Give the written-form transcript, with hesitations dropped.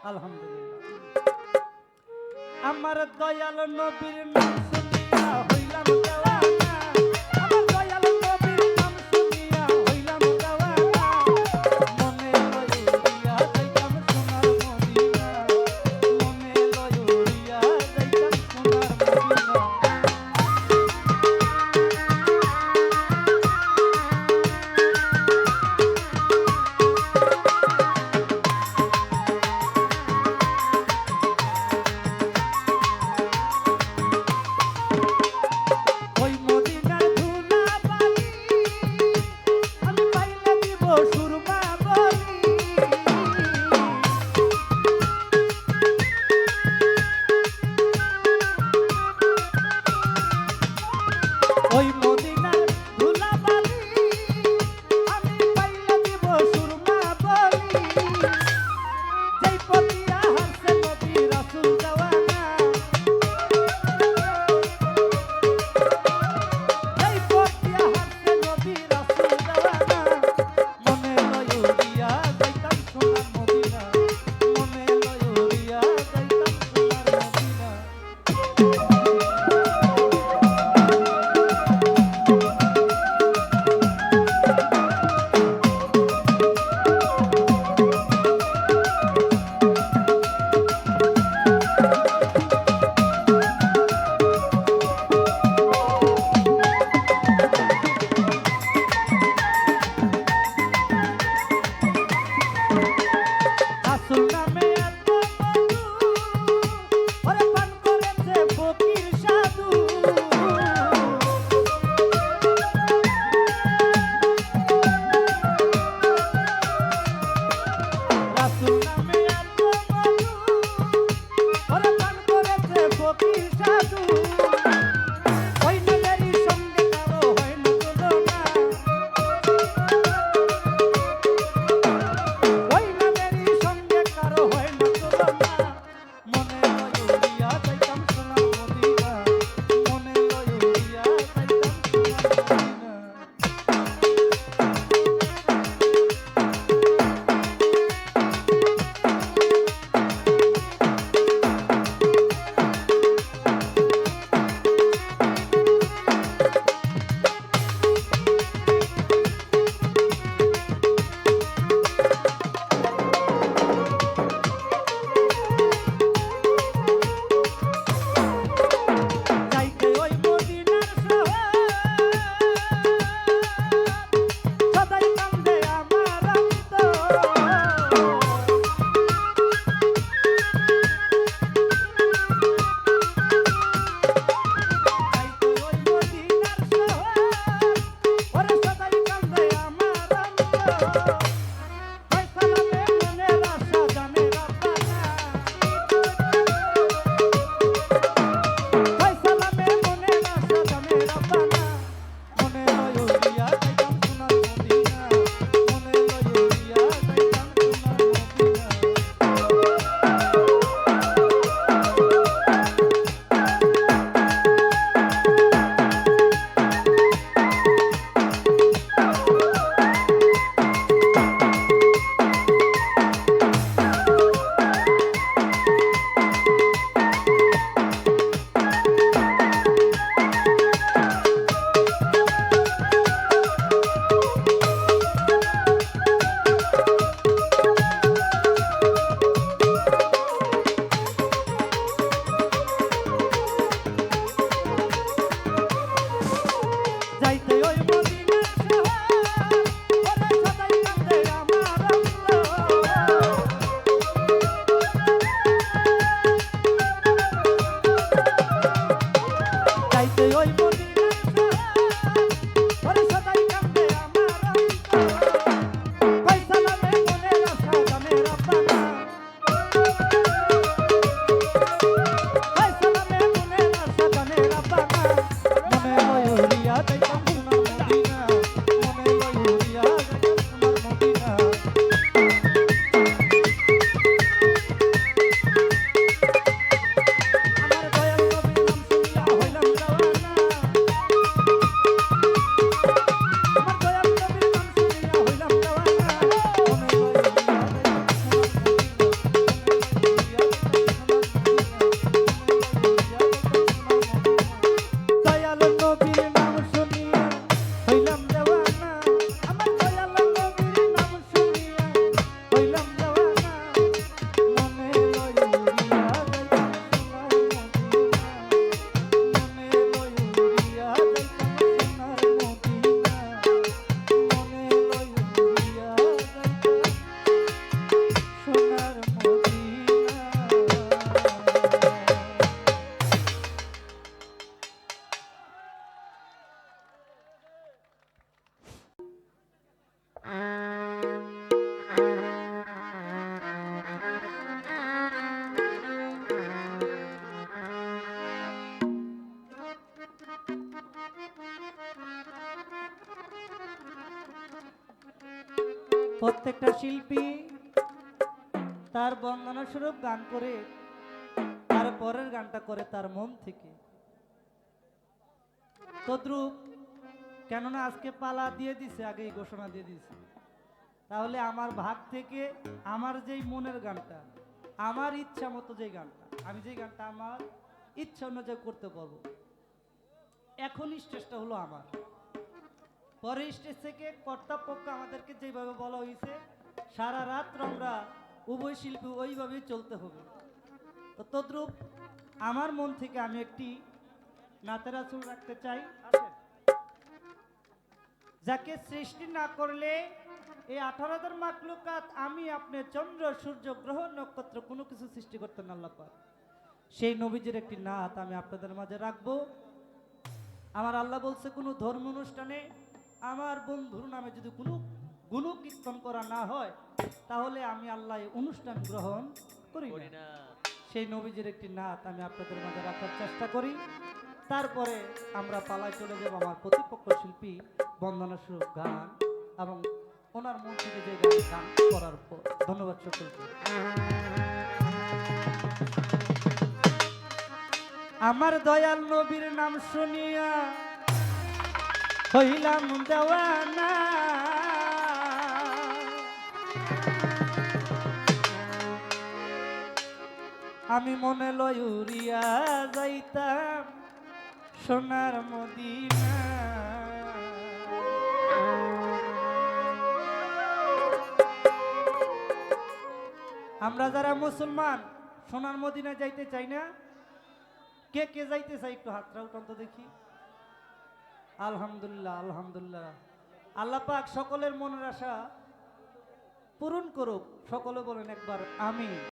আলহামদুলিল্লাহ। আমার দয়াল নবীর নাম শুনিয়া হইলাম দেওয়ানা, আমার দয়াল নবীর নাম শুনিয়া হইলাম দেওয়ানা, মনে লইয়া যাইতাম সোনার মদিনা, মনে লইয়া যাইতাম সোনার মদিনা। ওই মদিনার ধুলাবালি আমি পাইলে দিব সুরমা বলি, যেই পতিয়া হাসে নবী রাসূল দেওয়ানা, যেই পতিয়া হাসে নবী রাসূল দেওয়ানা, মনে লইয়া যাইতাম সোনার মদিনা, মনে লইয়া যাইতাম সোনার মদিনা। রাসূল নামে এত মধু, ওরে পান করেছে ফকির সাধু। রাসূল নামে এত মধু, ওরে পান করেছে ফকির সাধু। ওই নবীর সঙ্গে কারো হয় না তুলনা, ওই নবীর সঙ্গে কারো প্রত্যেকটা শিল্পী তার বন্দনা স্বরূপ গান করে তার পরের গানটা করে তার মন থেকে। তদ্রূপ, কেননা আজকে পালা দিয়ে দিছে, আগেই ঘোষণা দিয়ে দিছে, তাহলে আমার ভাগ থেকে আমার যেই মনের গানটা, আমার ইচ্ছা মতো যে গানটা, আমি যে গানটা আমার ইচ্ছা অনুযায়ী করতে পারবো। এখন স্টেজটা হলো আমার, পরে স্টেজ থেকে কর্তাপক্ষ আমাদেরকে যেভাবে বলা হয়েছে সারা রাত আমরা উভয় শিল্পী ওইভাবেই চলতে হবে। তো তদ্রূপ আমার মন থেকে আমি একটি নাতের আঁচল রাখতে চাই। যাকে সৃষ্টি না করলে এই 18,000 মাখলুকাত আমি আপনি চন্দ্র সূর্য গ্রহ নক্ষত্র কোনো কিছু সৃষ্টি করতেন না আল্লাহ পাক। সেই নবীজির একটি নাত আমি আপনাদের মাঝে রাখবো। আমার আল্লাহ বলছে, কোনো ধর্ম অনুষ্ঠানে আমার বন্ধুর নামে যদি কোনো গুণ কীর্তন করা না হয় তাহলে আমি আল্লাহ এই অনুষ্ঠান গ্রহণ করি না। সেই নবীজির একটি নাত আমি আপনাদের মাঝে রাখার চেষ্টা করি। তারপরে আমরা পালায় চলে যাব আমার প্রতিপক্ষ শিল্পী বন্দনা স্বরূপ গান এবং ওনার মন থেকে যে গান করার পর। ধন্যবাদ সকলকে। আমার দয়াল নবীর নাম শুনিয়া হইলাম দেওয়ানা, আমি মনে লয় উড়িয়া যাইতাম সোনার মদিনা। আমরা যারা মুসলমান সোনার মদিনায় যাইতে চাই না? কে কে যাইতে চাই একটু হাতটা উঠান তো দেখি। আলহামদুলিল্লাহ, আলহামদুলিল্লাহ। আল্লাহ পাক সকলের মনের আশা পূরণ করুক। সকলে বলেন একবার আমিন।